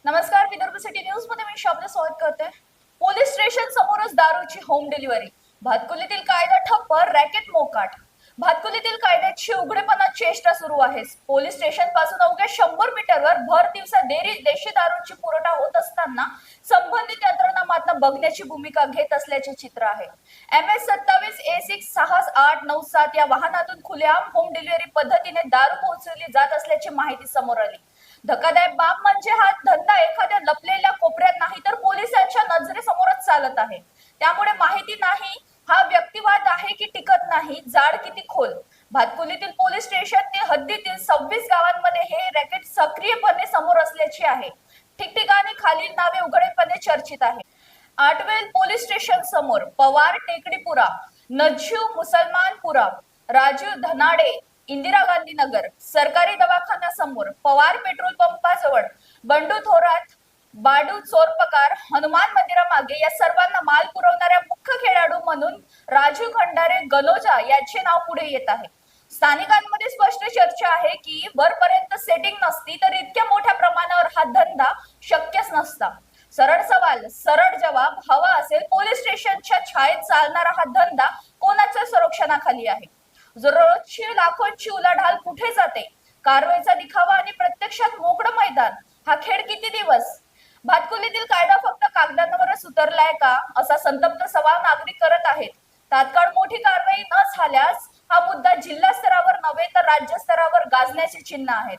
नमस्कार, Vidarbha city news मध्ये मी शब्द स्वागत करते। पोलीस स्टेशन समोरच दारूची होम डिलिव्हरी, भातकुलीतील कायदा ठप्प, रॅकेट मोकाट। भातकुलीतील कायद्याची उघडेपणा चेष्टा सुरू आहे। पोलीस स्टेशन पासून अवघ्या 100 मीटरवर भर दिवसा देशी दारूची पुरवठा होत असताना संबंधित यंत्रणा मात्र बघण्याची भूमिका घेत असल्याचे चित्र आहे। MS 27 A6 6897 या वाहनातून खुलेआम होम डिलिव्हरी पद्धतीने दारू पोहोचवली जात असल्याची माहिती समोर आली। धक्कादायक बाब म्हणजे हा धंदा एखाद्या लपलेल्या कोपऱ्यात नाही तर पोलिसांच्या नजरेसमोरच चालत आहे। त्यामुळे माहिती नाही हा व्यक्तिवाद आहे की टिकत नाही, जाड किती खोल। भातकुलीतील पोलीस स्टेशनतील हद्दीतील 26 गावांमध्ये हे रॅकेट सक्रियपणे समोर असल्याचे आहे। ठिकठिकाणी खालील नावे उघडपणे चर्चित आहे। आटवेल पोलीस स्टेशन समोर पवार टेकडीपुरा, नज्जू मुसलमानपुरा, राजू धनाडे इंदिरा गांधी नगर, सरकारी दवाखान्यासमोर, पवार पेट्रोल पंपाजवळ, बंडू थोरात, बाडू चोरपकार, हनुमान मंदिरामागे या सर्वांना माल पुरवणाऱ्या मुख्य खेळाडू म्हणून राजू खंडारे गनोजा याचे नाव पुढे येत आहे। स्थानिकांमध्ये स्पष्ट चर्चा आहे की वरपर्यंत सेटिंग नसती तर इतक्या मोठ्या प्रमाणावर हा धंदा शक्यच नसता। सरळ सवाल सरळ जवाब हवा असेल, पोलीस स्टेशनच्या छायेत चालणारा हा धंदा कोणाच्या संरक्षणाखाली आहे? रोजची लाखोंची उलाढाल कुठे जाते? कारवाईचा दिखावा आणि प्रत्यक्षात मोकळं मैदान, हा खेळ किती दिवस? भातकुलीतील कायदा फक्त कागदांवरच उतरलाय का, असा संतप्त सवाल नागरिक करत आहेत। तात्काळ मोठी कारवाई न झाल्यास हा मुद्दा जिल्हा स्तरावर नव्हे तर राज्य स्तरावर गाजण्याचे चिन्ह आहेत।